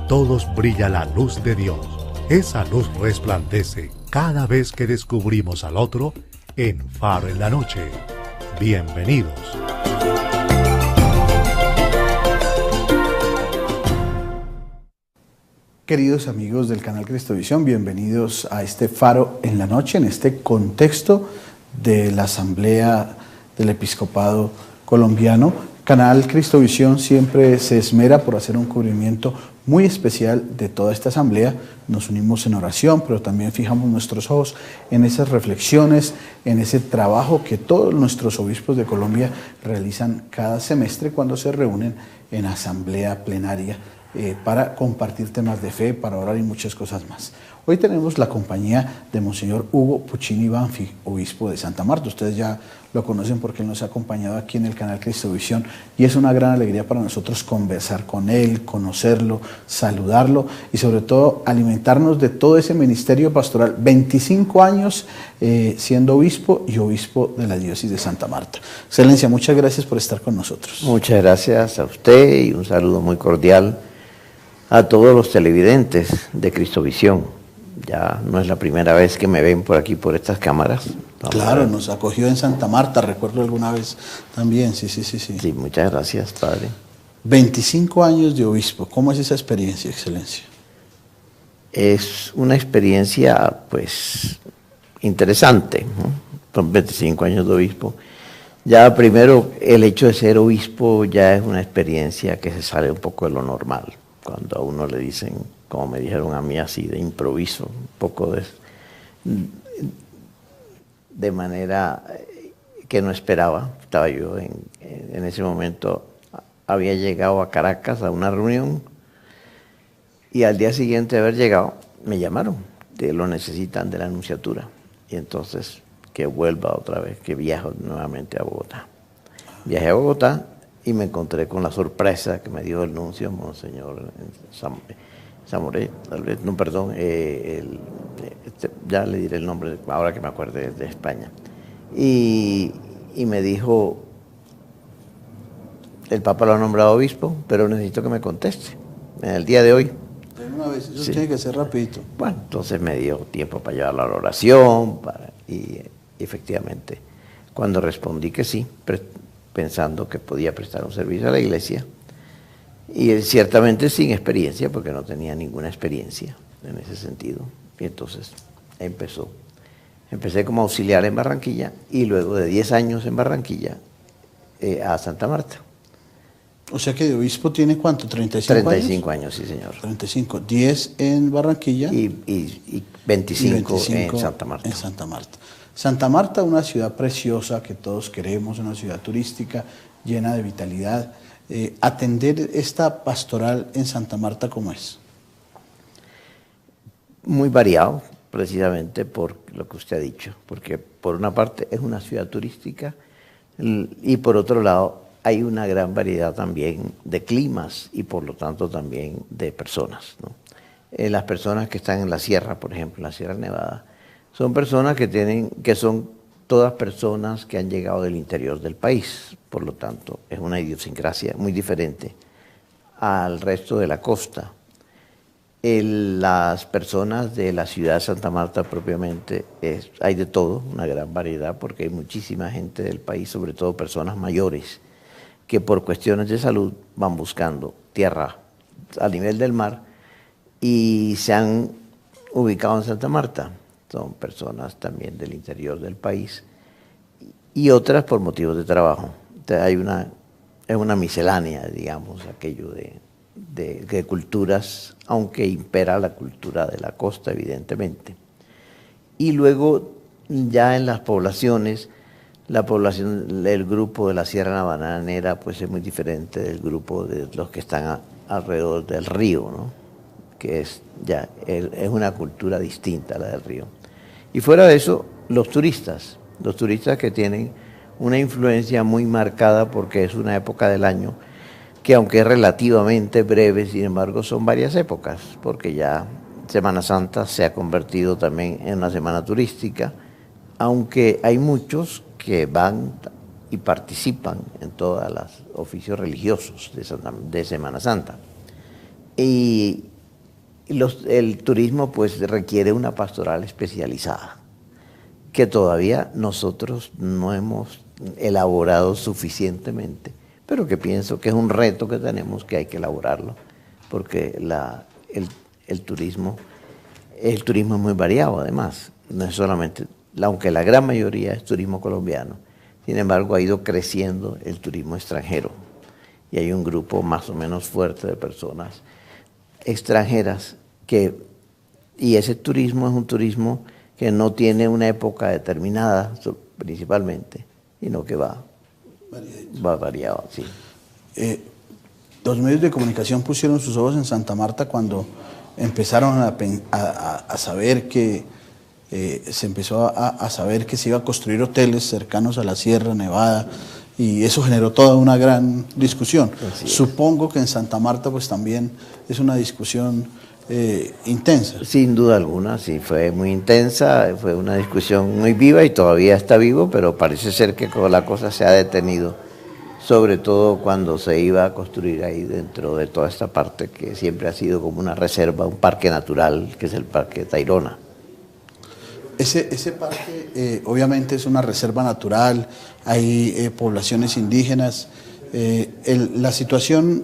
todos brilla la luz de Dios. Esa luz resplandece cada vez que descubrimos al otro en Faro en la Noche. Bienvenidos. Queridos amigos del canal Cristovisión, bienvenidos a este Faro en la Noche, en este contexto de la Asamblea del Episcopado Colombiano. Canal Cristovisión siempre se esmera por hacer un cubrimiento muy especial de toda esta asamblea. Nos unimos en oración, pero también fijamos nuestros ojos en esas reflexiones, en ese trabajo que todos nuestros obispos de Colombia realizan cada semestre cuando se reúnen en asamblea plenaria para compartir temas de fe, para orar y muchas cosas más. Hoy tenemos la compañía de Monseñor Hugo Puccini Banfi, obispo de Santa Marta. Ustedes ya lo conocen porque él nos ha acompañado aquí en el canal Cristovisión y es una gran alegría para nosotros conversar con él, conocerlo, saludarlo y sobre todo alimentarnos de todo ese ministerio pastoral. 25 años siendo obispo y obispo de la diócesis de Santa Marta. Excelencia, muchas gracias por estar con nosotros. Muchas gracias a usted y un saludo muy cordial a todos los televidentes de Cristovisión. Ya no es la primera vez que me ven por aquí, por estas cámaras. Claro, nos acogió en Santa Marta, recuerdo alguna vez también, sí. Sí, muchas gracias, padre. 25 años de obispo, ¿cómo es esa experiencia, Excelencia? Es una experiencia, pues, interesante, ¿no? Son 25 años de obispo. Ya primero, el hecho de ser obispo ya es una experiencia que se sale un poco de lo normal. Cuando a uno le dicen, como me dijeron a mí así de improviso, un poco de manera que no esperaba. Estaba yo en ese momento, había llegado a Caracas a una reunión y al día siguiente de haber llegado me llamaron, que lo necesitan de la nunciatura y entonces que vuelva otra vez, que viajo nuevamente a Bogotá. Viajé a Bogotá y me encontré con la sorpresa que me dio el nuncio, Monseñor Zamoré, tal vez, no, perdón, ya le diré el nombre, ahora que me acuerde, de España. Y me dijo, el Papa lo ha nombrado obispo, pero necesito que me conteste en el día de hoy. De una vez, eso Sí. tiene que ser rapidito. Bueno, entonces me dio tiempo para llevarlo a la oración, y efectivamente, cuando respondí que sí, pensando que podía prestar un servicio a la iglesia, y él ciertamente sin experiencia, porque no tenía ninguna experiencia en ese sentido. Y entonces empecé como auxiliar en Barranquilla y luego de 10 años en Barranquilla a Santa Marta. O sea que de obispo tiene ¿cuánto? ¿35 años? 35 años, sí señor. 35, 10 en Barranquilla Y 25 en Santa Marta. En Santa Marta. Santa Marta, una ciudad preciosa que todos queremos, una ciudad turística llena de vitalidad. Atender esta pastoral en Santa Marta, ¿cómo es? Muy variado, precisamente por lo que usted ha dicho, porque por una parte es una ciudad turística y por otro lado hay una gran variedad también de climas y por lo tanto también de personas, ¿no? Las personas que están en la sierra, por ejemplo, en la Sierra Nevada, son personas que son todas personas que han llegado del interior del país, por lo tanto es una idiosincrasia muy diferente al resto de la costa. Las personas de la ciudad de Santa Marta propiamente, hay de todo, una gran variedad, porque hay muchísima gente del país, sobre todo personas mayores, que por cuestiones de salud van buscando tierra a nivel del mar y se han ubicado en Santa Marta. Son personas también del interior del país y otras por motivos de trabajo. Entonces es una miscelánea, digamos, aquello de culturas, aunque impera la cultura de la costa, evidentemente. Y luego, ya en las poblaciones, el grupo de la Sierra Bananera pues es muy diferente del grupo de los que están alrededor del río, ¿no? Que es una cultura distinta a la del río. Y fuera de eso, los turistas que tienen una influencia muy marcada porque es una época del año que aunque es relativamente breve, sin embargo son varias épocas, porque ya Semana Santa se ha convertido también en una semana turística, aunque hay muchos que van y participan en todos los oficios religiosos de Semana Santa. Y el turismo pues requiere una pastoral especializada, que todavía nosotros no hemos elaborado suficientemente, pero que pienso que es un reto que tenemos, que hay que elaborarlo, porque el turismo es muy variado además, no es solamente, aunque la gran mayoría es turismo colombiano, sin embargo ha ido creciendo el turismo extranjero y hay un grupo más o menos fuerte de personas extranjeras y ese turismo es un turismo que no tiene una época determinada principalmente, sino que va variado, sí. Los medios de comunicación pusieron sus ojos en Santa Marta cuando empezaron a saber que se empezó a saber que se iba a construir hoteles cercanos a la Sierra Nevada, y eso generó toda una gran discusión. Supongo que en Santa Marta pues también es una discusión intensa. Sin duda alguna, sí, fue muy intensa, fue una discusión muy viva y todavía está vivo, pero parece ser que la cosa se ha detenido, sobre todo cuando se iba a construir ahí dentro de toda esta parte que siempre ha sido como una reserva, un parque natural, que es el Parque Tayrona. Ese parque obviamente es una reserva natural, hay poblaciones indígenas. La situación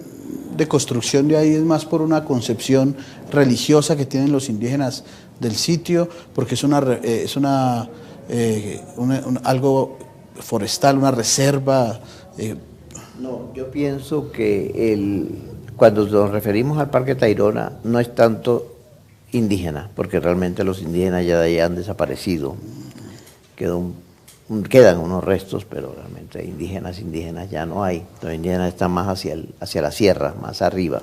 de construcción de ahí es más por una concepción religiosa que tienen los indígenas del sitio, porque es algo forestal, una reserva. No, yo pienso que cuando nos referimos al Parque Tayrona no es tanto indígena, porque realmente los indígenas ya de allá han desaparecido. Quedan unos restos, pero realmente indígenas ya no hay. Los indígenas están más hacia la sierra, más arriba.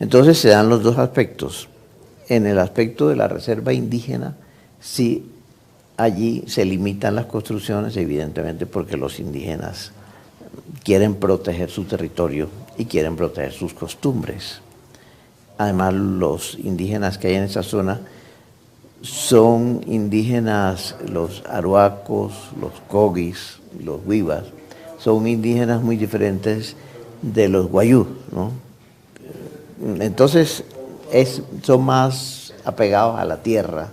Entonces se dan los dos aspectos. En el aspecto de la reserva indígena, sí, allí se limitan las construcciones, evidentemente porque los indígenas quieren proteger su territorio y quieren proteger sus costumbres. Además, los indígenas que hay en esa zona son indígenas, los aruacos, los cogis, los huivas, son indígenas muy diferentes de los guayú, ¿no? Entonces, son más apegados a la tierra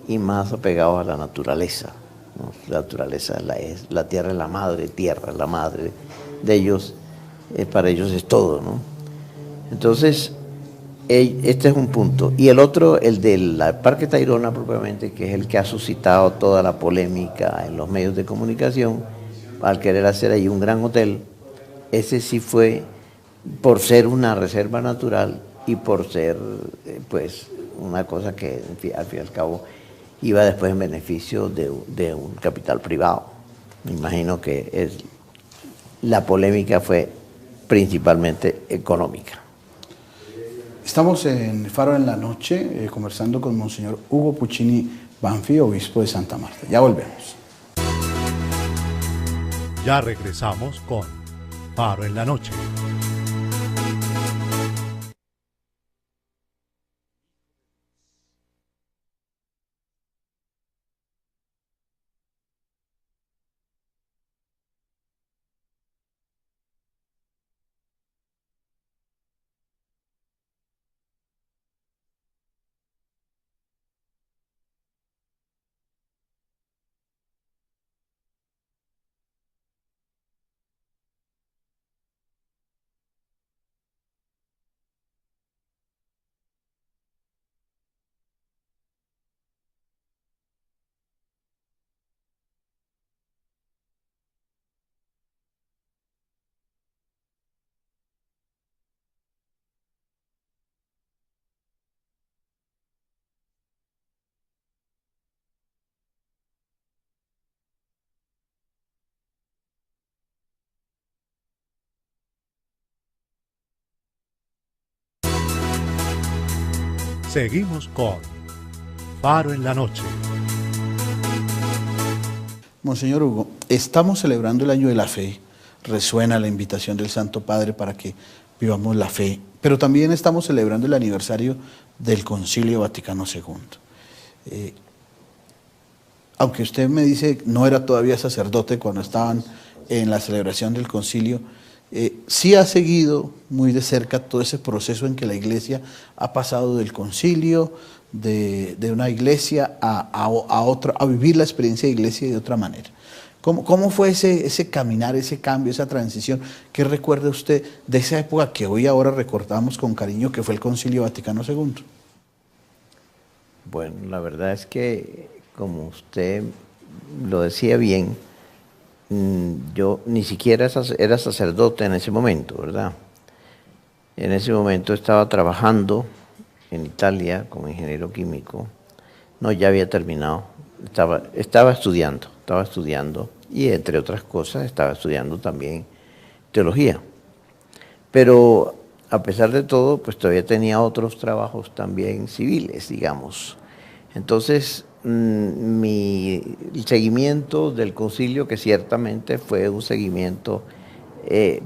y más apegados a la naturaleza, ¿no? La naturaleza, la tierra es la madre tierra, la madre de ellos, para ellos es todo, ¿no? Entonces, este es un punto. Y el otro, el del Parque Tayrona propiamente, que es el que ha suscitado toda la polémica en los medios de comunicación, al querer hacer ahí un gran hotel, ese sí fue por ser una reserva natural y por ser pues una cosa que al fin y al cabo iba después en beneficio de un capital privado. Me imagino que la polémica fue principalmente económica. Estamos en Faro en la Noche conversando con Monseñor Hugo Puccini Banfi, obispo de Santa Marta. Ya volvemos. Ya regresamos con Faro en la Noche. Seguimos con Faro en la Noche. Monseñor Hugo, estamos celebrando el Año de la Fe. Resuena la invitación del Santo Padre para que vivamos la fe, pero también estamos celebrando el aniversario del Concilio Vaticano II. Aunque usted me dice no era todavía sacerdote cuando estaban en la celebración del concilio, sí ha seguido muy de cerca todo ese proceso en que la Iglesia ha pasado del concilio, de una iglesia a vivir la experiencia de iglesia de otra manera. ¿Cómo fue ese caminar, ese cambio, esa transición? ¿Qué recuerda usted de esa época que hoy ahora recordamos con cariño, que fue el Concilio Vaticano II? Bueno, la verdad es que, como usted lo decía bien, yo ni siquiera era sacerdote en ese momento, ¿verdad? En ese momento estaba trabajando en Italia como ingeniero químico. No, ya había terminado. Estaba estudiando y, entre otras cosas, estaba estudiando también teología. Pero a pesar de todo, pues todavía tenía otros trabajos también civiles, digamos. Entonces, el seguimiento del concilio, que ciertamente fue un seguimiento,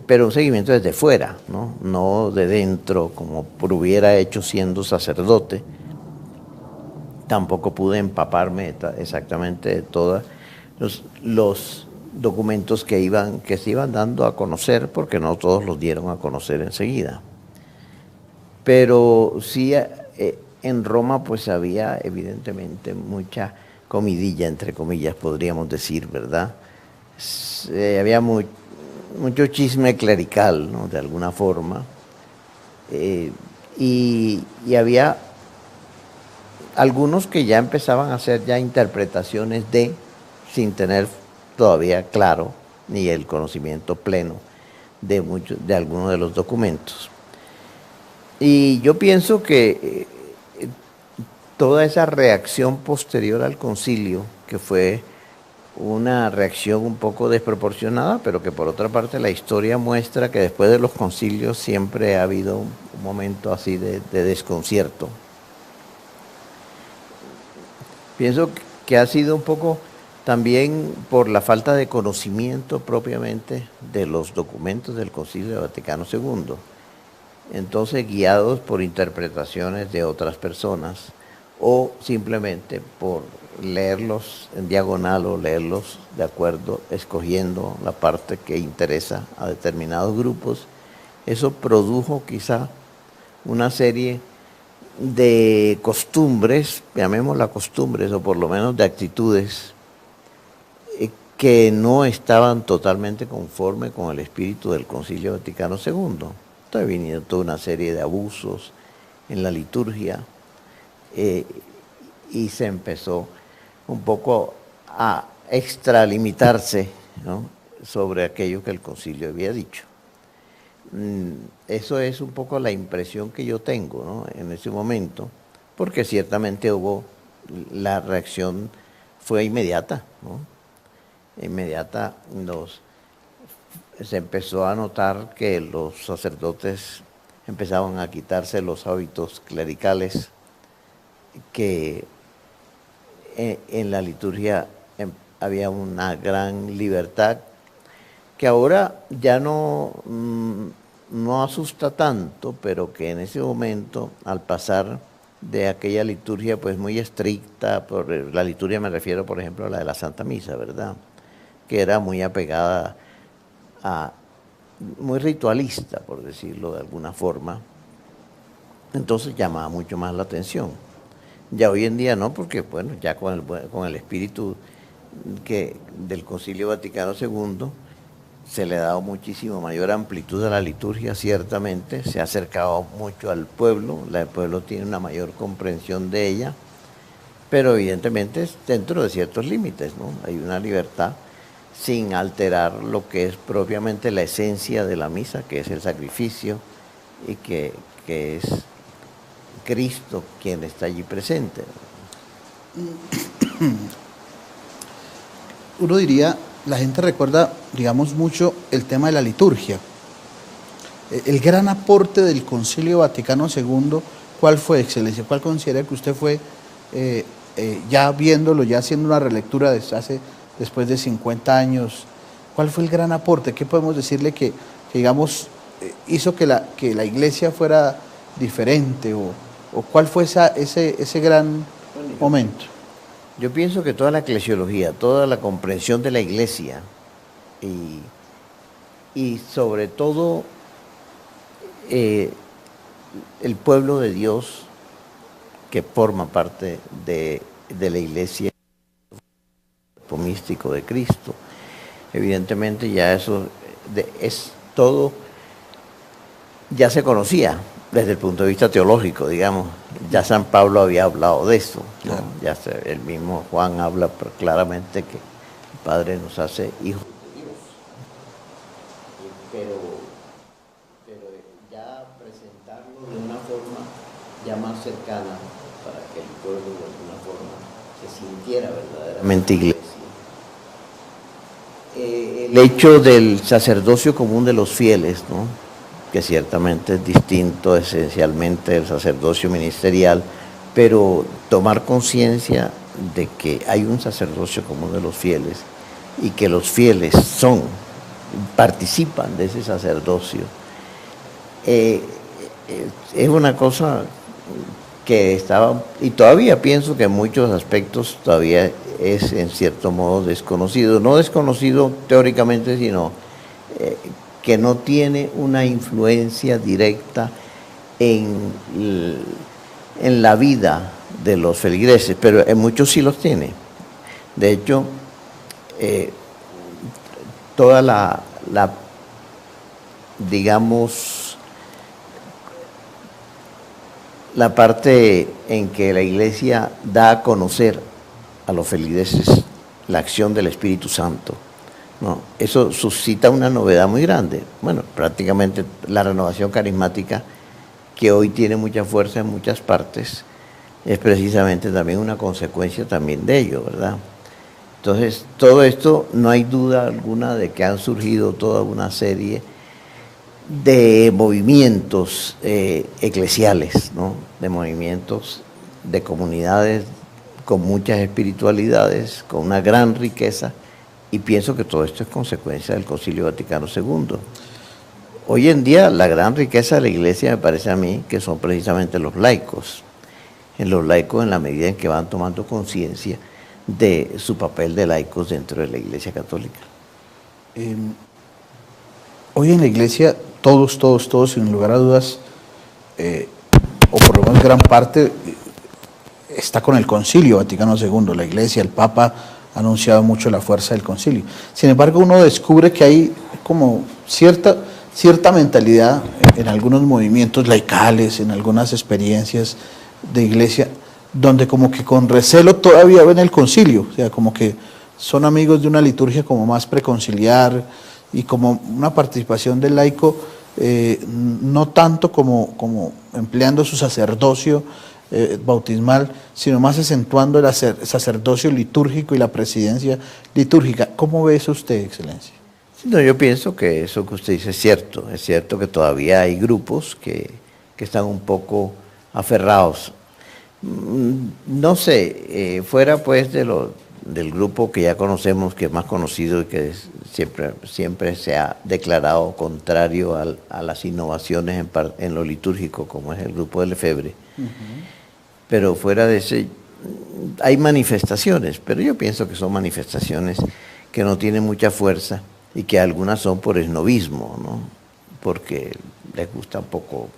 pero un seguimiento desde fuera, no de dentro, como hubiera hecho siendo sacerdote. Tampoco pude empaparme exactamente de todos los documentos que se iban dando a conocer, porque no todos los dieron a conocer enseguida. Pero sí, en Roma pues había evidentemente mucha comidilla, entre comillas, podríamos decir, ¿verdad? Había mucho chisme clerical, ¿no? De alguna forma. Y había algunos que ya empezaban a hacer ya interpretaciones sin tener todavía claro ni el conocimiento pleno de algunos de los documentos. Y yo pienso que toda esa reacción posterior al concilio, que fue una reacción un poco desproporcionada, pero que por otra parte la historia muestra que después de los concilios siempre ha habido un momento así de desconcierto. Pienso que ha sido un poco también por la falta de conocimiento propiamente de los documentos del Concilio Vaticano II. Entonces, guiados por interpretaciones de otras personas o simplemente por leerlos en diagonal o leerlos de acuerdo, escogiendo la parte que interesa a determinados grupos, eso produjo quizá una serie de costumbres, llamémoslas costumbres, o por lo menos de actitudes que no estaban totalmente conforme con el espíritu del Concilio Vaticano II. Entonces vinieron toda una serie de abusos en la liturgia y se empezó un poco a extralimitarse, ¿no?, sobre aquello que el concilio había dicho. Eso es un poco la impresión que yo tengo, ¿no?, en ese momento, porque ciertamente la reacción fue inmediata, ¿no? Inmediata. Se empezó a notar que los sacerdotes empezaban a quitarse los hábitos clericales, que en la liturgia había una gran libertad que ahora ya no asusta tanto, pero que en ese momento, al pasar de aquella liturgia pues muy estricta, por la liturgia me refiero por ejemplo a la de la Santa Misa, ¿verdad?, que era muy apegada muy ritualista, por decirlo de alguna forma, entonces llamaba mucho más la atención. Ya hoy en día no, porque bueno, ya con el espíritu del Concilio Vaticano II se le ha dado muchísimo mayor amplitud a la liturgia, ciertamente, se ha acercado mucho al pueblo, el pueblo tiene una mayor comprensión de ella, pero evidentemente es dentro de ciertos límites, ¿no? Hay una libertad sin alterar lo que es propiamente la esencia de la misa, que es el sacrificio y que es Cristo quien está allí presente. Uno diría, la gente recuerda, digamos, mucho el tema de la liturgia. El gran aporte del Concilio Vaticano II, ¿cuál fue, Excelencia? ¿Cuál considera que usted fue, ya viéndolo, ya haciendo una relectura después de 50 años, cuál fue el gran aporte? ¿Qué podemos decirle que digamos, hizo que la iglesia fuera diferente? ¿O cuál fue ese gran momento? Yo pienso que toda la eclesiología, toda la comprensión de la iglesia y sobre todo el pueblo de Dios que forma parte de la iglesia místico de Cristo. Evidentemente ya eso es todo, ya se conocía desde el punto de vista teológico, digamos. Ya San Pablo había hablado de eso, ¿no? Claro. Ya el mismo Juan habla claramente que el Padre nos hace hijos de Dios. Pero ya presentarlo de una forma ya más cercana para que el pueblo de alguna forma se sintiera verdaderamente iglesia. El hecho del sacerdocio común de los fieles, ¿no? Que ciertamente es distinto esencialmente del sacerdocio ministerial, pero tomar conciencia de que hay un sacerdocio común de los fieles y que los fieles participan de ese sacerdocio, es una cosa que estaba, y todavía pienso que en muchos aspectos todavía es en cierto modo desconocido, no desconocido teóricamente, sino que no tiene una influencia directa en la vida de los feligreses, pero en muchos sí los tiene. De hecho, toda la digamos, la parte en que la Iglesia da a conocer a los feligreses la acción del Espíritu Santo, ¿no? Eso suscita una novedad muy grande. Bueno, prácticamente la renovación carismática, que hoy tiene mucha fuerza en muchas partes, es precisamente también una consecuencia también de ello, ¿verdad? Entonces, todo esto, no hay duda alguna de que han surgido toda una serie de movimientos eclesiales, ¿no? De movimientos de comunidades con muchas espiritualidades, con una gran riqueza, y pienso que todo esto es consecuencia del Concilio Vaticano II. Hoy en día la gran riqueza de la Iglesia, me parece a mí, que son precisamente los laicos. En los laicos, en la medida en que van tomando conciencia de su papel de laicos dentro de la Iglesia Católica. Hoy en la Iglesia, todos, sin lugar a dudas, o por lo menos gran parte, está con el Concilio Vaticano II. La Iglesia, el Papa, ha anunciado mucho la fuerza del Concilio. Sin embargo, uno descubre que hay como cierta mentalidad en algunos movimientos laicales, en algunas experiencias de Iglesia, donde como que con recelo todavía ven el Concilio, o sea, como que son amigos de una liturgia como más preconciliar y como una participación del laico, no tanto como empleando su sacerdocio bautismal, sino más acentuando el sacerdocio litúrgico y la presidencia litúrgica. ¿Cómo ve eso usted, Excelencia? No, yo pienso que eso que usted dice es cierto que todavía hay grupos que están un poco aferrados. No sé, fuera pues del grupo que ya conocemos, que es más conocido y que siempre se ha declarado contrario a las innovaciones en lo litúrgico, como es el grupo de Lefebvre. Pero fuera de ese, hay manifestaciones, pero yo pienso que son manifestaciones que no tienen mucha fuerza y que algunas son por esnovismo, ¿no? Porque les gusta un poco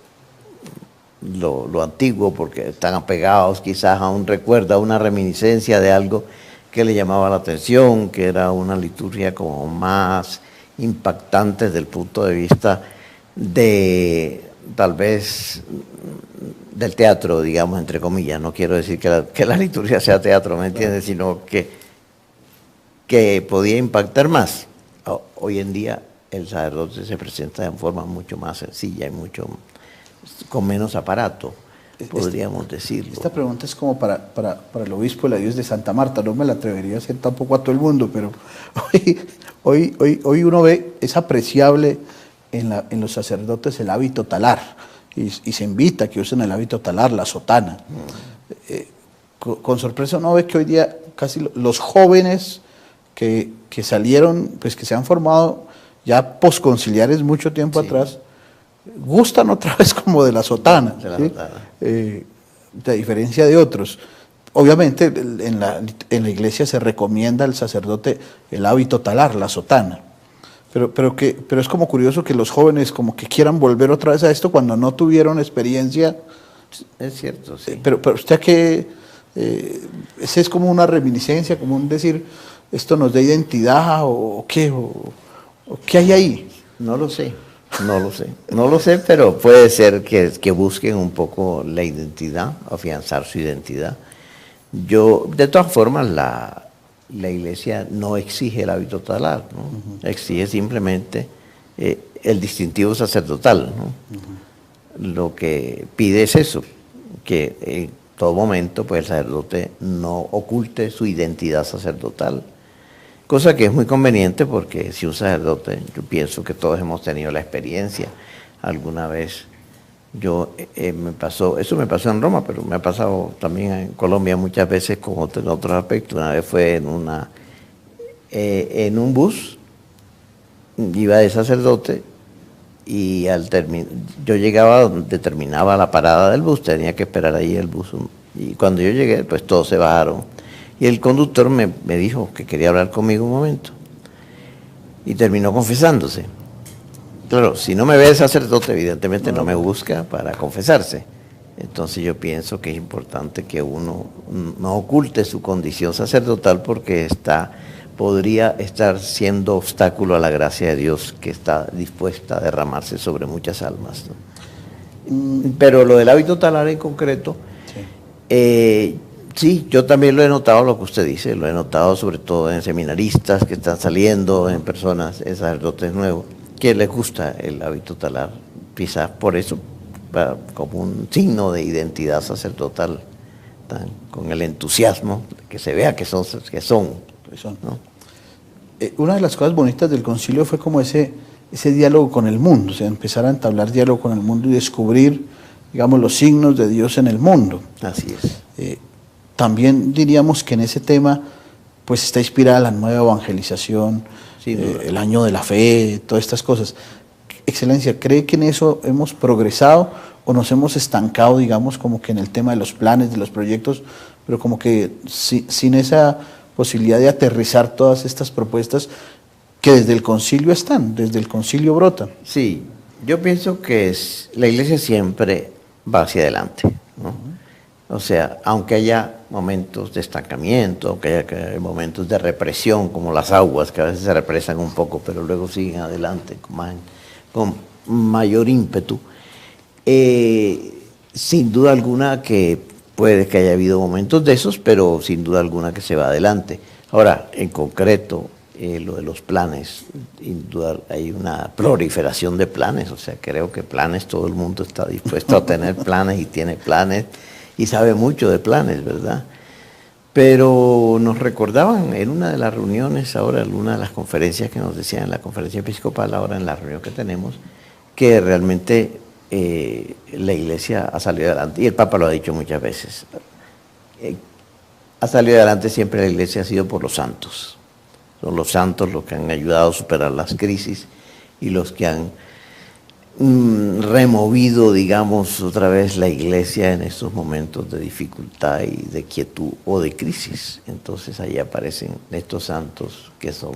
lo antiguo, porque están apegados quizás a un recuerdo, a una reminiscencia de algo que le llamaba la atención, que era una liturgia como más impactante desde el punto de vista de, tal vez, del teatro, digamos, entre comillas. No quiero decir que la liturgia sea teatro, ¿me entiendes? Sino que podía impactar más. Hoy en día el sacerdote se presenta de forma mucho más sencilla y con menos aparato, podríamos decirlo. Esta pregunta es como para el obispo de la diócesis de Santa Marta. No me la atrevería a hacer tampoco a todo el mundo, pero hoy uno ve, es apreciable en los sacerdotes el hábito talar, y se invita a que usen el hábito talar, la sotana. Con sorpresa uno ve que hoy día casi los jóvenes que salieron, pues que se han formado ya posconciliares mucho tiempo atrás, gustan otra vez como de la sotana, ¿sí? A diferencia de otros. Obviamente en la iglesia se recomienda al sacerdote el hábito talar, la sotana, Pero es como curioso que los jóvenes como que quieran volver otra vez a esto cuando no tuvieron experiencia. Es cierto, sí. Pero usted que ese es como una reminiscencia, como un decir, esto nos da identidad o qué, o qué hay ahí. No lo sé, no lo sé, pero puede ser que busquen un poco la identidad, afianzar su identidad. De todas formas, la iglesia no exige el hábito talar, ¿no? Exige simplemente el distintivo sacerdotal, ¿no? Lo que pide es eso, que en todo momento pues, el sacerdote no oculte su identidad sacerdotal. Cosa que es muy conveniente porque si un sacerdote, yo pienso que todos hemos tenido la experiencia alguna vez. Eso me pasó en Roma, pero me ha pasado también en Colombia muchas veces con otros aspectos. Una vez fue en un bus, iba de sacerdote y yo llegaba donde terminaba la parada del bus, tenía que esperar ahí el bus. Y cuando yo llegué, pues todos se bajaron. Y el conductor me dijo que quería hablar conmigo un momento. Y terminó confesándose. Claro, si no me ve el sacerdote, evidentemente no me busca para confesarse. Entonces yo pienso que es importante que uno no oculte su condición sacerdotal porque podría estar siendo obstáculo a la gracia de Dios que está dispuesta a derramarse sobre muchas almas, ¿no? Pero lo del hábito talar en concreto, sí, yo también lo he notado, lo que usted dice, lo he notado sobre todo en seminaristas que están saliendo, en personas, en sacerdotes nuevos, que les gusta el hábito talar, quizás por eso, como un signo de identidad sacerdotal, con el entusiasmo, que se vea que son. ¿No? Una de las cosas bonitas del concilio fue como ese diálogo con el mundo, o sea, empezar a entablar diálogo con el mundo y descubrir, digamos, los signos de Dios en el mundo. Así es. También diríamos que en ese tema pues está inspirada la nueva evangelización, el año de la fe, todas estas cosas. Excelencia, ¿cree que en eso hemos progresado o nos hemos estancado, digamos, como que en el tema de los planes, de los proyectos, pero como que sin esa posibilidad de aterrizar todas estas propuestas que desde el concilio están, desde el concilio brotan? Sí, yo pienso que la iglesia siempre va hacia adelante, ¿no? O sea, aunque haya momentos de estancamiento, aunque haya momentos de represión, como las aguas, que a veces se represan un poco, pero luego siguen adelante con mayor ímpetu. Sin duda alguna que puede que haya habido momentos de esos, pero sin duda alguna que se va adelante. Ahora, en concreto, lo de los planes, sin duda hay una proliferación de planes, o sea, creo que planes, todo el mundo está dispuesto a tener planes y tiene planes, y sabe mucho de planes, ¿verdad? Pero nos recordaban en una de las reuniones, ahora en una de las conferencias que nos decían, en la conferencia episcopal, ahora en la reunión que tenemos, que realmente la iglesia ha salido adelante, y el Papa lo ha dicho muchas veces, ha salido adelante siempre la iglesia ha sido por los santos. Son los santos los que han ayudado a superar las crisis y los que han removido, digamos, otra vez la iglesia en estos momentos de dificultad y de quietud o de crisis. Entonces ahí aparecen estos santos que son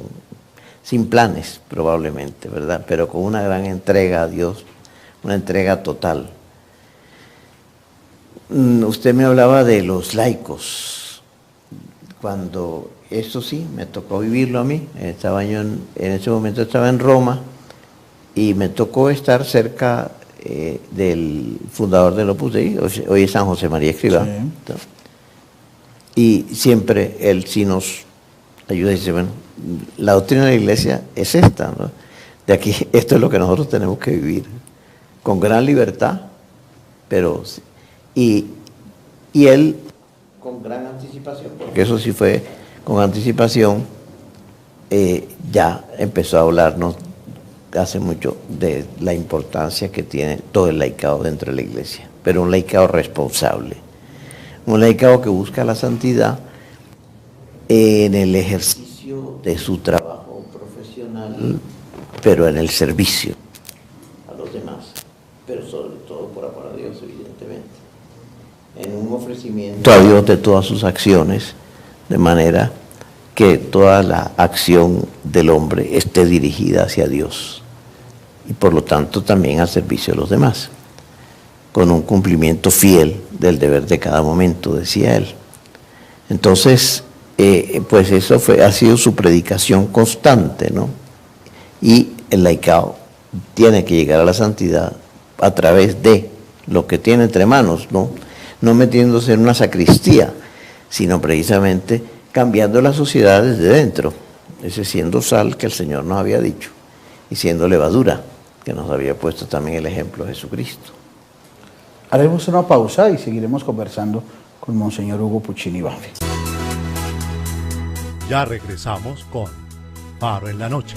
sin planes probablemente, ¿verdad? Pero con una gran entrega a Dios, una entrega total. Usted me hablaba de los laicos. Cuando, eso sí, me tocó vivirlo a mí. En ese momento estaba en Roma y me tocó estar cerca del fundador del Opus Dei, hoy es San José María Escrivá. Sí. Y siempre él sí nos ayuda y dice, bueno, la doctrina de la iglesia es esta, ¿no? De aquí, esto es lo que nosotros tenemos que vivir, con gran libertad, pero y él con gran anticipación, porque eso sí fue con anticipación, ya empezó a hablarnos hace mucho de la importancia que tiene todo el laicado dentro de la iglesia, pero un laicado responsable, un laicado que busca la santidad en el ejercicio de su trabajo profesional, pero en el servicio a los demás, pero sobre todo por amor a Dios, evidentemente, en un ofrecimiento a Dios de todas sus acciones, de manera que toda la acción del hombre esté dirigida hacia Dios y por lo tanto también al servicio de los demás, con un cumplimiento fiel del deber de cada momento, decía él. Entonces, pues eso ha sido su predicación constante, ¿no? Y el laicado tiene que llegar a la santidad a través de lo que tiene entre manos, no metiéndose en una sacristía, sino precisamente cambiando la sociedad desde dentro, ese siendo sal que el Señor nos había dicho, y siendo levadura, que nos había puesto también el ejemplo de Jesucristo. Haremos una pausa y seguiremos conversando con Monseñor Hugo Puccini Banfi. Ya regresamos con Faro en la Noche.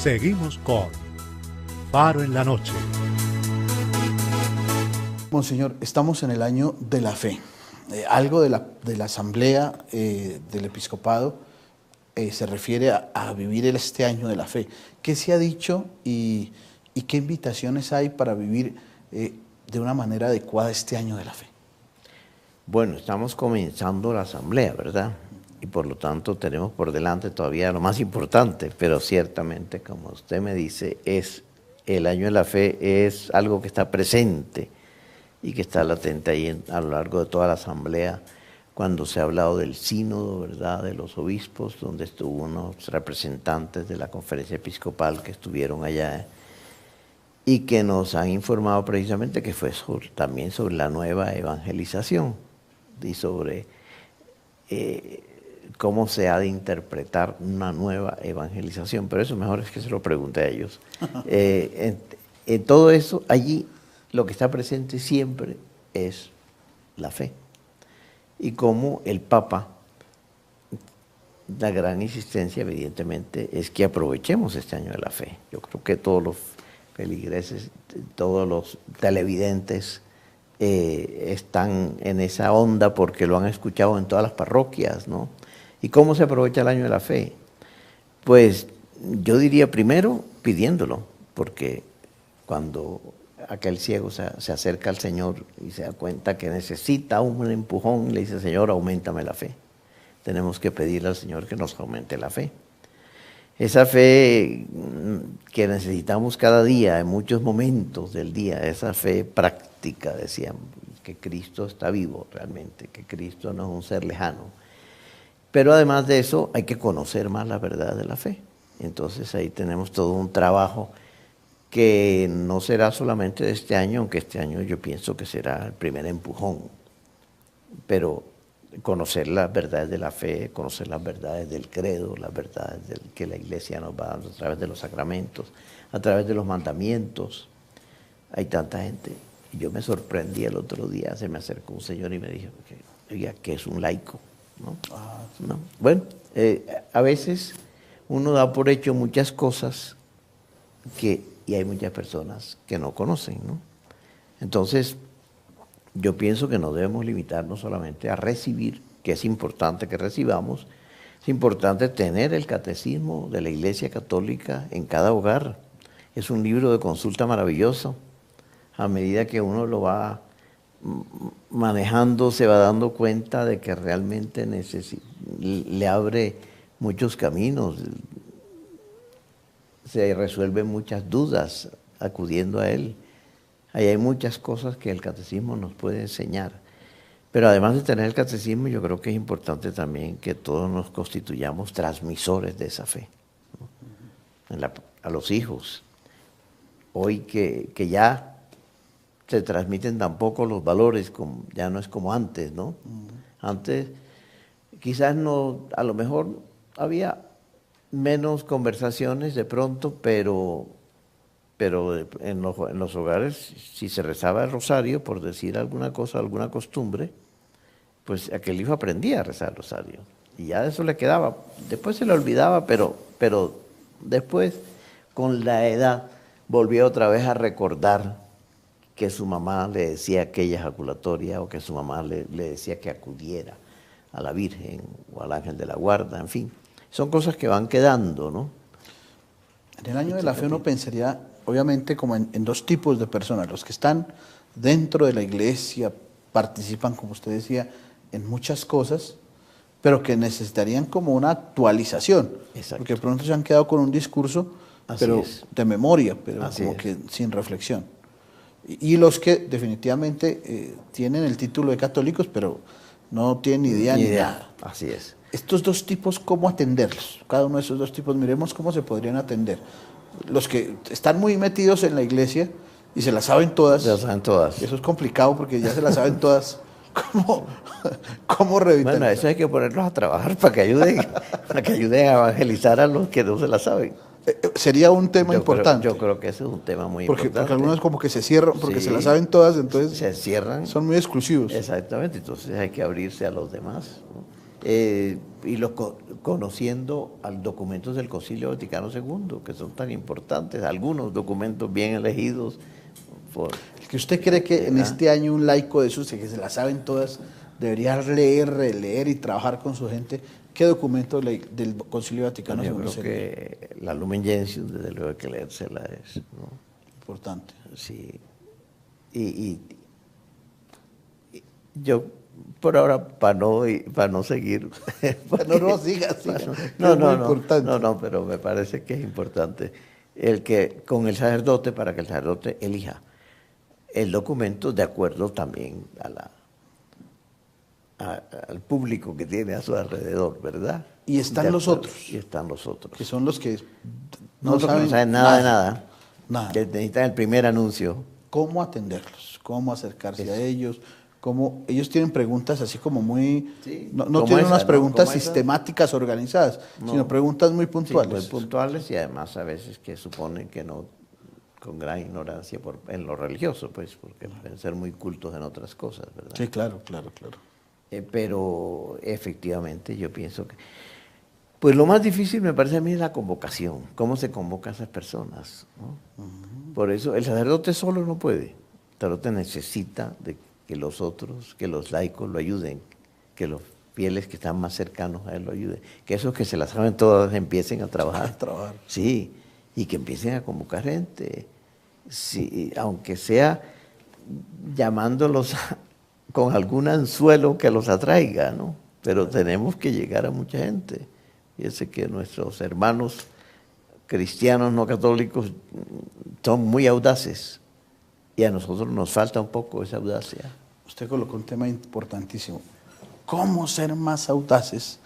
Seguimos con Faro en la Noche. Monseñor, estamos en el año de la fe. Algo de la asamblea del episcopado se refiere a vivir este año de la fe. ¿Qué se ha dicho y qué invitaciones hay para vivir de una manera adecuada este año de la fe? Bueno, estamos comenzando la asamblea, ¿verdad? Y por lo tanto tenemos por delante todavía lo más importante, pero ciertamente, como usted me dice, el año de la fe es algo que está presente y que está latente ahí a lo largo de toda la asamblea, cuando se ha hablado del sínodo, ¿verdad?, de los obispos, donde estuvo unos representantes de la conferencia episcopal que estuvieron allá y que nos han informado precisamente que fue también sobre la nueva evangelización y sobre cómo se ha de interpretar una nueva evangelización, pero eso mejor es que se lo pregunte a ellos. En todo eso, allí lo que está presente siempre es la fe. Y cómo el Papa, la gran insistencia evidentemente es que aprovechemos este año de la fe. Yo creo que todos los feligreses, todos los televidentes están en esa onda porque lo han escuchado en todas las parroquias, ¿no? ¿Y cómo se aprovecha el año de la fe? Pues yo diría primero pidiéndolo, porque cuando aquel ciego se acerca al Señor y se da cuenta que necesita un empujón, le dice: Señor, auméntame la fe. Tenemos que pedirle al Señor que nos aumente la fe. Esa fe que necesitamos cada día, en muchos momentos del día, esa fe práctica, decían, que Cristo está vivo realmente, que Cristo no es un ser lejano. Pero además de eso hay que conocer más la verdad de la fe. Entonces ahí tenemos todo un trabajo que no será solamente de este año, aunque este año yo pienso que será el primer empujón. Pero conocer las verdades de la fe, conocer las verdades del credo, las verdades que la Iglesia nos va dando a través de los sacramentos, a través de los mandamientos. Hay tanta gente. Yo me sorprendí el otro día, se me acercó un señor y me dijo que es un laico, ¿no? ¿No? Bueno, a veces uno da por hecho muchas cosas y hay muchas personas que no conocen, ¿no? Entonces, yo pienso que no debemos limitarnos solamente a recibir, que es importante que recibamos, es importante tener el catecismo de la Iglesia Católica en cada hogar. Es un libro de consulta maravilloso. A medida que uno lo va manejando, se va dando cuenta de que realmente le abre muchos caminos, se resuelven muchas dudas acudiendo a él. Ahí hay muchas cosas que el catecismo nos puede enseñar. Pero además de tener el catecismo, yo creo que es importante también que todos nos constituyamos transmisores de esa fe, ¿no? A los hijos. Hoy que ya se transmiten tampoco los valores, ya no es como antes, ¿no? Antes quizás no, a lo mejor había menos conversaciones de pronto, pero en los hogares, si se rezaba el rosario, por decir alguna cosa, alguna costumbre, pues aquel hijo aprendía a rezar el rosario. Y ya eso le quedaba. Después se le olvidaba, pero después, con la edad, volvía otra vez a recordar que su mamá le decía aquella ejaculatoria o que su mamá le decía que acudiera a la Virgen o al Ángel de la Guarda, en fin. Son cosas que van quedando, ¿no? En el año de la fe uno pensaría, obviamente, como en dos tipos de personas. Los que están dentro de la iglesia, participan, como usted decía, en muchas cosas, pero que necesitarían como una actualización. Exacto. Porque de pronto se han quedado con un discurso, pero de memoria, pero como que sin reflexión. Y los que definitivamente tienen el título de católicos, pero no tienen ni idea ni nada. Así es. Estos dos tipos, ¿cómo atenderlos? Cada uno de esos dos tipos, miremos cómo se podrían atender. Los que están muy metidos en la iglesia y se las saben todas. Se las saben todas. Eso es complicado porque ya se las saben todas. ¿Cómo revitalizar? Bueno, eso hay que ponerlos a trabajar para que ayuden a evangelizar a los que no se las saben. Sería un tema importante. Yo creo que ese es un tema muy importante. Porque algunos como que se cierran, porque se las saben todas, entonces se cierran. Son muy exclusivos. Exactamente, entonces hay que abrirse a los demás, ¿no? Y conociendo a los documentos del Concilio Vaticano II, que son tan importantes, algunos documentos bien elegidos. ¿Que usted cree que en este año un laico de esos que se las saben todas debería leer, releer y trabajar con su gente? ¿Qué documento del Concilio Vaticano II? Yo creo que la Lumen Gentium, desde luego hay que leérsela, es, ¿no? Importante. Sí. Y yo, por ahora, para no seguir. No, siga. No, pero me parece que es importante el que con el sacerdote, para que el sacerdote elija el documento de acuerdo también al público que tiene a su alrededor, ¿verdad? Y están los otros. Y están los otros. Que son los que no saben nada de nada. Nada. Que necesitan el primer anuncio. ¿Cómo atenderlos? ¿Cómo acercarse a ellos? ¿Cómo? Ellos tienen preguntas así como muy... Sí, no tienen unas preguntas sistemáticas organizadas, sino preguntas muy puntuales. Sí, muy puntuales y además a veces que suponen que no, con gran ignorancia en lo religioso, pues, porque pueden ser muy cultos en otras cosas, ¿verdad? Sí, claro. Pero efectivamente yo pienso que... Pues lo más difícil me parece a mí es la convocación, cómo se convoca a esas personas, ¿no? Por eso el sacerdote solo no puede, el sacerdote necesita de que los otros, que los laicos lo ayuden, que los fieles que están más cercanos a él lo ayuden, que esos que se las saben todas empiecen a trabajar. Sí, y que empiecen a convocar gente, sí, aunque sea llamándolos con algún anzuelo que los atraiga, ¿no? Pero tenemos que llegar a mucha gente. Fíjense que nuestros hermanos cristianos no católicos son muy audaces y a nosotros nos falta un poco esa audacia. Usted colocó un tema importantísimo. ¿Cómo ser más audaces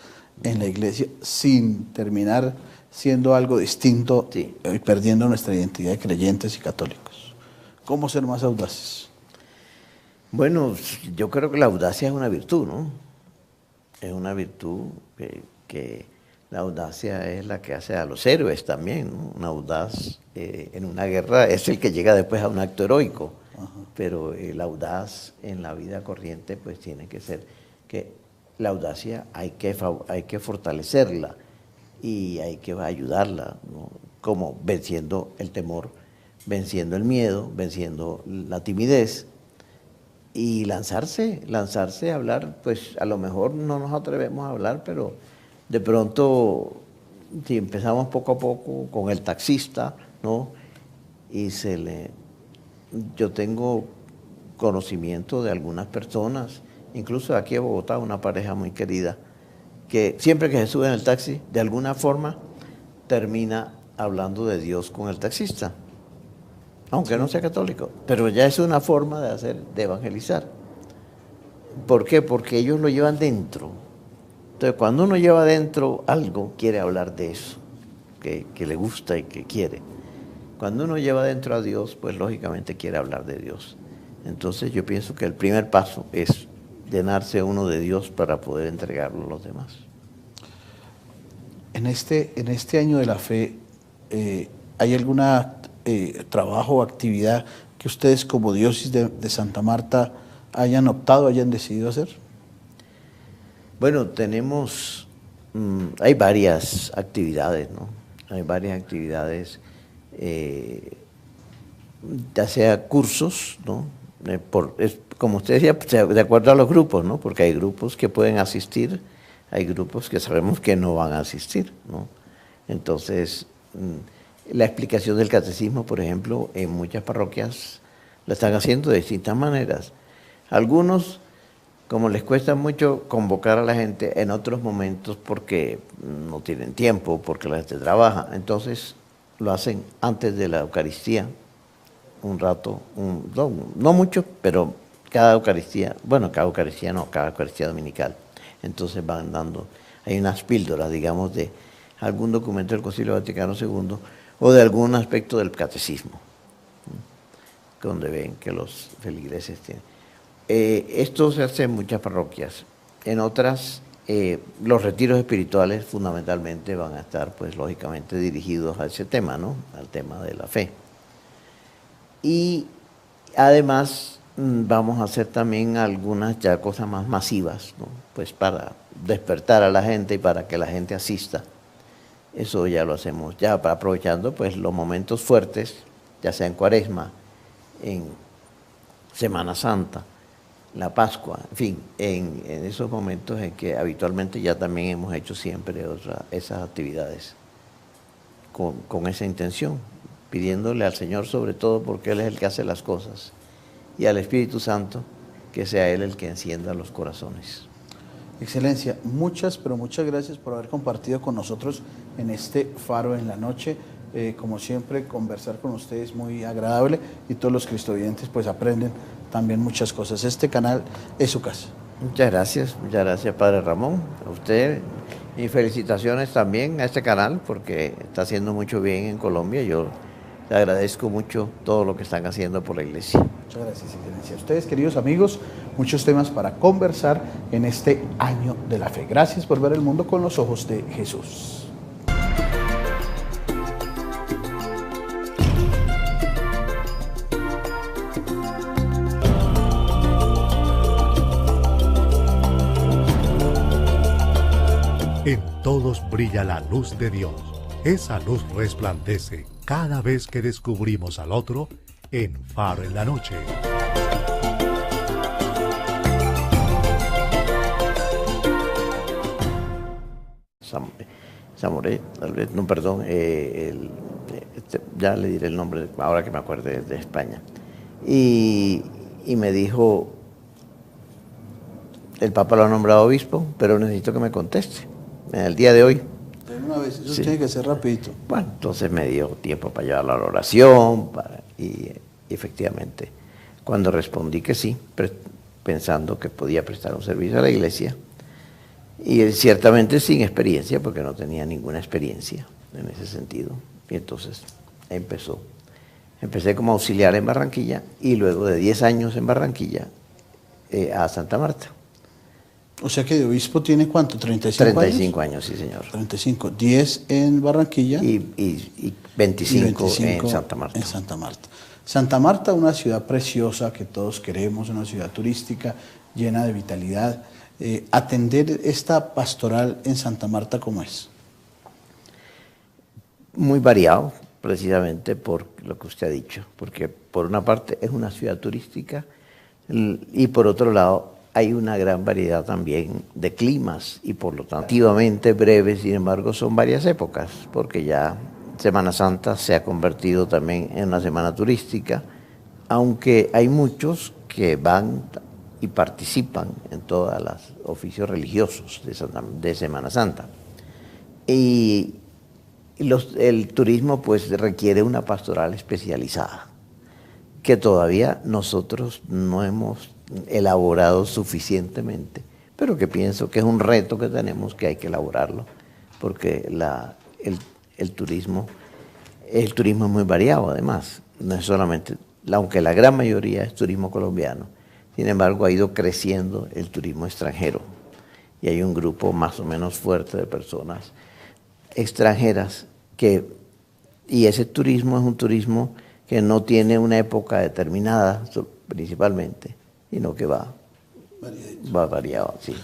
en la iglesia sin terminar siendo algo distinto y perdiendo nuestra identidad de creyentes y católicos? ¿Cómo ser más audaces? Bueno, yo creo que la audacia es una virtud, ¿no? Es una virtud que la audacia es la que hace a los héroes también, ¿no? Un audaz en una guerra es el que llega después a un acto heroico. Ajá. Pero el audaz en la vida corriente pues tiene que ser que la audacia hay que fortalecerla y hay que ayudarla, ¿no? Como venciendo el temor, venciendo el miedo, venciendo la timidez y lanzarse a hablar. Pues a lo mejor no nos atrevemos a hablar, pero de pronto si empezamos poco a poco con el taxista, ¿no? Y yo tengo conocimiento de algunas personas, incluso aquí en Bogotá, una pareja muy querida, que siempre que se sube en el taxi, de alguna forma termina hablando de Dios con el taxista, aunque no sea católico, pero ya es una forma de evangelizar. ¿Por qué? Porque ellos lo llevan dentro. Entonces, cuando uno lleva dentro algo, quiere hablar de eso, que le gusta y que quiere. Cuando uno lleva dentro a Dios, pues lógicamente quiere hablar de Dios. Entonces yo pienso que el primer paso es llenarse uno de Dios para poder entregarlo a los demás. En este año de la fe, ¿hay algún trabajo o actividad que ustedes como diócesis de Santa Marta hayan optado, hayan decidido hacer? Bueno, hay varias actividades, ¿no? Hay varias actividades, ya sea cursos, ¿no? Como usted decía, de acuerdo a los grupos, ¿no? Porque hay grupos que pueden asistir, hay grupos que sabemos que no van a asistir, ¿no? Entonces, la explicación del catecismo, por ejemplo, en muchas parroquias la están haciendo de distintas maneras. Algunos, como les cuesta mucho convocar a la gente en otros momentos porque no tienen tiempo, porque la gente trabaja, entonces lo hacen antes de la Eucaristía, un rato, no mucho, pero cada Eucaristía dominical. Entonces van dando, hay unas píldoras, digamos, de algún documento del Concilio Vaticano II o de algún aspecto del catecismo, donde ven que los feligreses tienen. Esto se hace en muchas parroquias. En otras, los retiros espirituales fundamentalmente van a estar, pues lógicamente, dirigidos a ese tema, ¿no? Al tema de la fe. Y además vamos a hacer también algunas ya cosas más masivas, ¿no? Pues para despertar a la gente y para que la gente asista. Eso ya lo hacemos, ya aprovechando pues los momentos fuertes, ya sea en Cuaresma, en Semana Santa, la Pascua, en fin, en esos momentos en que habitualmente ya también hemos hecho siempre esas actividades con esa intención, pidiéndole al Señor sobre todo porque Él es el que hace las cosas, y al Espíritu Santo que sea Él el que encienda los corazones. Excelencia, pero muchas gracias por haber compartido con nosotros en este Faro en la Noche. Como siempre, conversar con ustedes es muy agradable y todos los cristovidentes pues aprenden también muchas cosas. Este canal es su casa. Muchas gracias Padre Ramón, a usted, y felicitaciones también a este canal porque está haciendo mucho bien en Colombia. Yo le agradezco mucho todo lo que están haciendo por la iglesia. Muchas gracias, Excelencia. A ustedes, queridos amigos, muchos temas para conversar en este año de la fe. Gracias por ver el mundo con los ojos de Jesús. En todos brilla la luz de Dios. Esa luz resplandece cada vez que descubrimos al otro en Faro en la Noche. Zamoré, tal vez, no, perdón, ya le diré el nombre ahora que me acuerde, de España. Y me dijo, el Papa lo ha nombrado obispo, pero necesito que me conteste en el día de hoy. De una vez, eso Sí. tiene que ser rapidito. Bueno, entonces me dio tiempo para llevarlo a la oración, y efectivamente, cuando respondí que sí, pensando que podía prestar un servicio a la iglesia, y él ciertamente sin experiencia, porque no tenía ninguna experiencia en ese sentido, y entonces empecé como auxiliar en Barranquilla, y luego de 10 años en Barranquilla, a Santa Marta. O sea que de obispo tiene ¿cuánto? ¿35 años? 35 años, sí señor. 35, 10 en Barranquilla Y 25 en Santa Marta. En Santa Marta. Santa Marta, una ciudad preciosa que todos queremos, una ciudad turística llena de vitalidad. Atender esta pastoral en Santa Marta, ¿cómo es? Muy variado, precisamente por lo que usted ha dicho, porque por una parte es una ciudad turística y por otro lado hay una gran variedad también de climas y por lo tanto relativamente breves, sin embargo son varias épocas, porque ya Semana Santa se ha convertido también en una semana turística, aunque hay muchos que van y participan en todos los oficios religiosos de Semana Santa. Y el turismo pues requiere una pastoral especializada, que todavía nosotros no hemos elaborado suficientemente, pero que pienso que es un reto que tenemos, que hay que elaborarlo, porque el turismo es muy variado además, no es solamente, aunque la gran mayoría es turismo colombiano, sin embargo ha ido creciendo el turismo extranjero y hay un grupo más o menos fuerte de personas extranjeras y ese turismo es un turismo que no tiene una época determinada principalmente, sino que va variado, sí.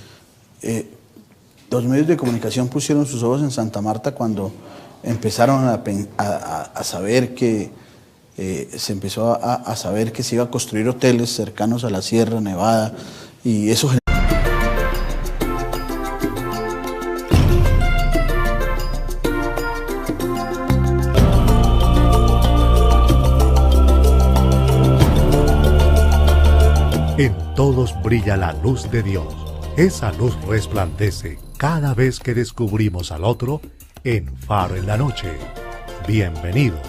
Los medios de comunicación pusieron sus ojos en Santa Marta cuando empezaron a saber que se empezó a saber que se iba a construir hoteles cercanos a la Sierra Nevada y eso. En todos brilla la luz de Dios. Esa luz resplandece cada vez que descubrimos al otro en Faro en la Noche. Bienvenidos.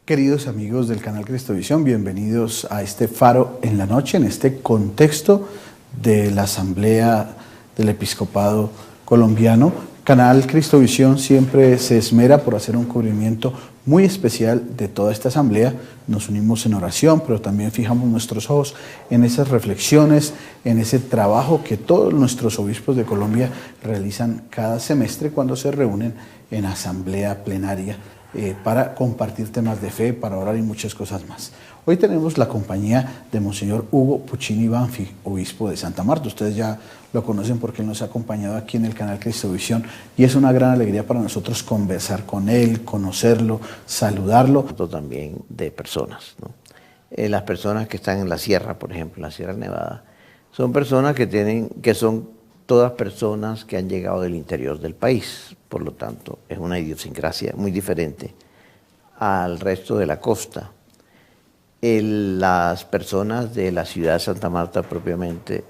Queridos amigos del canal Cristovisión, bienvenidos a este Faro en la Noche, en este contexto de la Asamblea del Episcopado Colombiano. Canal Cristovisión siempre se esmera por hacer un cubrimiento muy especial de toda esta asamblea. Nos unimos en oración, pero también fijamos nuestros ojos en esas reflexiones, en ese trabajo que todos nuestros obispos de Colombia realizan cada semestre cuando se reúnen en asamblea plenaria para compartir temas de fe, para orar y muchas cosas más. Hoy tenemos la compañía de Monseñor Hugo Puccini Banfi, obispo de Santa Marta. Ustedes ya lo conocen porque él nos ha acompañado aquí en el canal Cristovisión y es una gran alegría para nosotros conversar con él, conocerlo, saludarlo. También de personas, ¿no? Las personas que están en la sierra, por ejemplo, en la Sierra Nevada, son personas que son todas personas que han llegado del interior del país, por lo tanto es una idiosincrasia muy diferente al resto de la costa. Las personas de la ciudad de Santa Marta propiamente,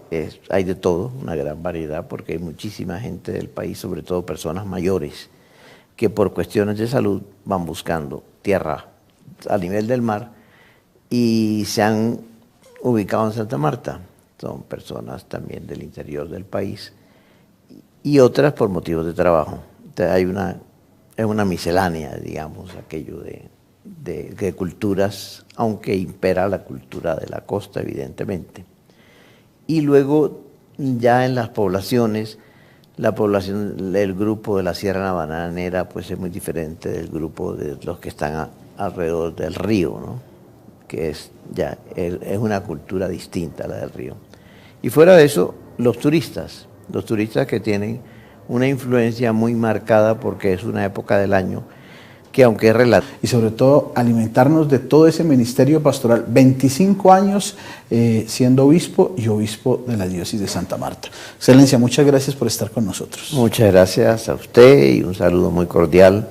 hay de todo, una gran variedad, porque hay muchísima gente del país, sobre todo personas mayores, que por cuestiones de salud van buscando tierra a nivel del mar y se han ubicado en Santa Marta. Son personas también del interior del país y otras por motivos de trabajo. Entonces es una miscelánea, digamos, aquello de culturas, aunque impera la cultura de la costa, evidentemente. Y luego, ya en las poblaciones, el grupo de la Sierra Bananera pues es muy diferente del grupo de los que están alrededor del río, ¿no? Que es una cultura distinta a la del río. Y fuera de eso, los turistas que tienen una influencia muy marcada porque es una época del año que aunque es relativa. Y sobre todo alimentarnos de todo ese ministerio pastoral, 25 años siendo obispo y obispo de la diócesis de Santa Marta. Excelencia, muchas gracias por estar con nosotros. Muchas gracias a usted y un saludo muy cordial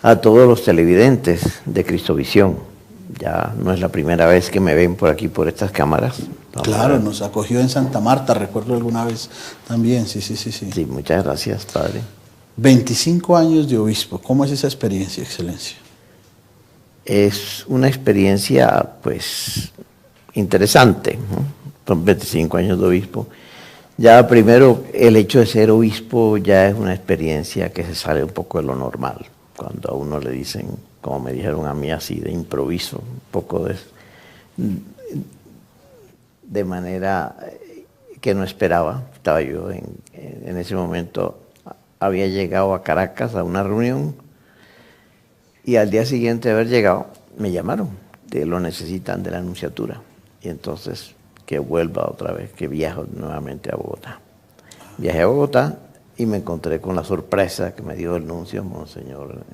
a todos los televidentes de Cristovisión. Ya no es la primera vez que me ven por aquí, por estas cámaras. Claro, nos acogió en Santa Marta, recuerdo alguna vez también, sí. Sí, muchas gracias, padre. 25 años de obispo, ¿cómo es esa experiencia, Excelencia? Es una experiencia, pues, interesante, ¿no? Son 25 años de obispo. Ya primero, el hecho de ser obispo ya es una experiencia que se sale un poco de lo normal. Cuando a uno le dicen, como me dijeron a mí así, de improviso, un poco de manera que no esperaba. Estaba yo en ese momento, había llegado a Caracas a una reunión y al día siguiente de haber llegado me llamaron, que lo necesitan de la nunciatura y entonces que vuelva otra vez, que viajo nuevamente a Bogotá. Viajé a Bogotá y me encontré con la sorpresa que me dio el nuncio, Monseñor